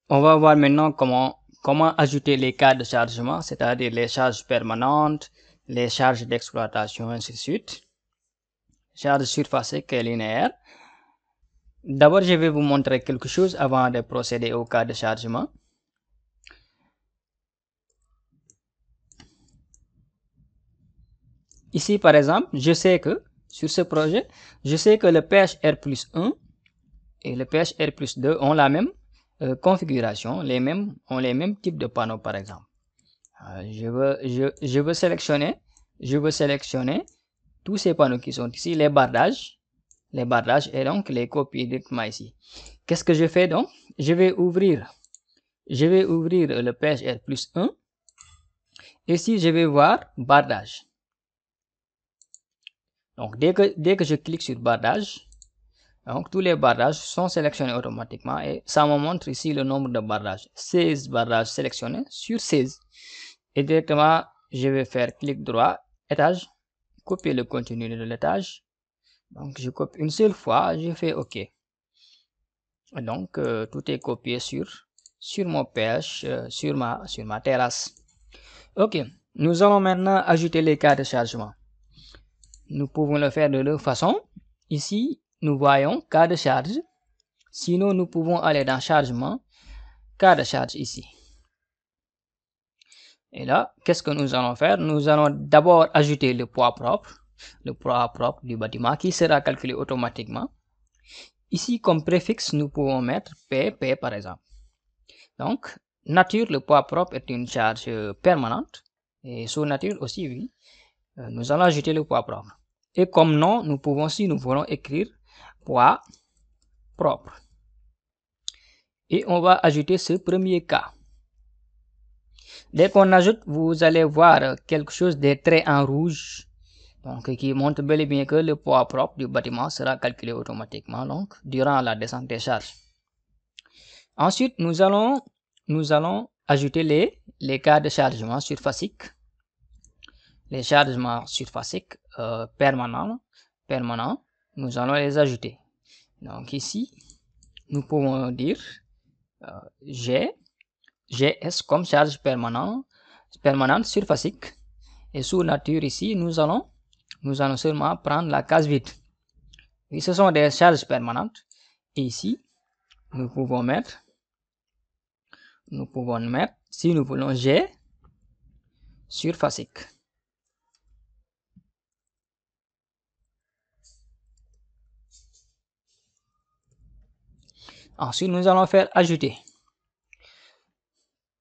On va voir maintenant comment ajouter les cas de chargement, c'est-à-dire les charges permanentes, les charges d'exploitation, ainsi de suite. Charge surfacique et linéaire. D'abord, je vais vous montrer quelque chose avant de procéder au cas de chargement. Ici, par exemple, je sais que sur ce projet, je sais que le PHR plus 1 et le PHR plus 2 ont la même configuration, ont les mêmes types de panneaux, par exemple. Je veux sélectionner tous ces panneaux qui sont ici, les bardages et donc les copier directement ici. Qu'est-ce que je fais donc? Je vais ouvrir le PHR plus 1. Ici, je vais voir bardage. Donc, dès que je clique sur bardage, donc tous les bardages sont sélectionnés automatiquement et ça me montre ici le nombre de bardages. 16 bardages sélectionnés sur 16. Et directement, je vais faire clic droit, étage, copier le contenu de l'étage. Donc, je copie une seule fois, je fais OK. Et donc, tout est copié sur mon pH, sur ma terrasse. OK, nous allons maintenant ajouter les cas de chargement. Nous pouvons le faire de deux façons. Ici, nous voyons cas de charge. Sinon, nous pouvons aller dans chargement, cas de charge ici. Et là, qu'est-ce que nous allons faire? Nous allons d'abord ajouter le poids propre du bâtiment qui sera calculé automatiquement. Ici, comme préfixe, nous pouvons mettre P par exemple. Donc, nature, le poids propre est une charge permanente. Et sous nature aussi, oui. Nous allons ajouter le poids propre. Et comme nom, nous pouvons, si nous voulons, écrire poids propre. Et on va ajouter ce premier cas. Dès qu'on ajoute, vous allez voir quelque chose de traits en rouge. Donc, qui montre bel et bien que le poids propre du bâtiment sera calculé automatiquement donc, durant la descente des charges. Ensuite, nous allons ajouter les cas de chargement surfacique. Les chargements surfaciques permanents, nous allons les ajouter. Donc ici, nous pouvons dire GS comme charge permanente surfacique. Et sous nature ici, nous allons seulement prendre la case vide. Et ce sont des charges permanentes. Et ici, nous pouvons mettre, si nous voulons, G surfacique. Ensuite, nous allons faire ajouter.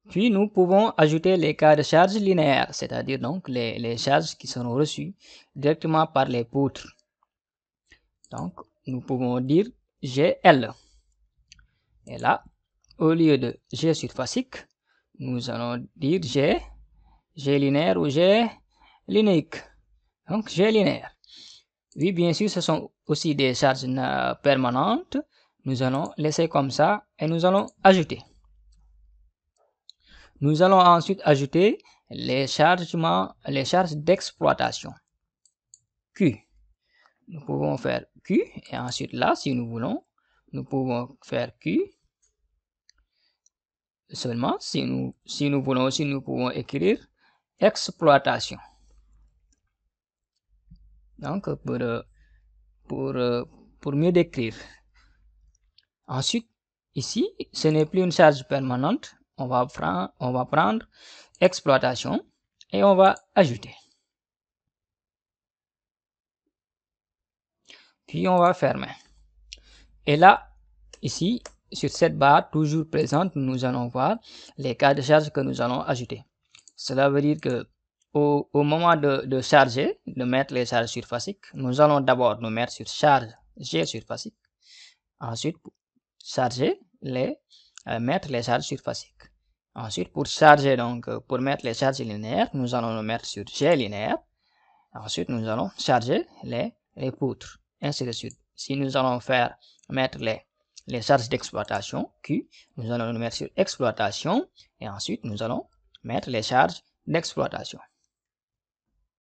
Puis, nous pouvons ajouter les cas de charge linéaires, c'est-à-dire donc les charges qui seront reçues directement par les poutres. Donc, nous pouvons dire GL. Et là, au lieu de G surfacique, nous allons dire G linéaire ou G linéique. Donc, G linéaire. Oui, bien sûr, ce sont aussi des charges permanentes. Nous allons laisser comme ça et nous allons ajouter. Nous allons ensuite ajouter les charges d'exploitation. Q. Nous pouvons faire Q et ensuite là, si nous voulons, nous pouvons faire Q. Seulement, si nous voulons aussi, nous pouvons écrire exploitation. Donc, pour mieux décrire. Ensuite, ici, ce n'est plus une charge permanente. On va prendre exploitation et on va ajouter. Puis, on va fermer. Et là, ici, sur cette barre toujours présente, nous allons voir les cas de charge que nous allons ajouter. Cela veut dire que au moment de charger, de mettre les charges surfaciques, nous allons d'abord nous mettre sur charge G surfacique. Ensuite, charger mettre les charges surfaciques. Ensuite, pour charger, donc, pour mettre les charges linéaires, nous allons nous mettre sur G linéaire. Ensuite, nous allons charger les poutres, ainsi de suite. Si nous allons mettre les charges d'exploitation, Q, nous allons nous mettre sur exploitation, et ensuite, nous allons mettre les charges d'exploitation.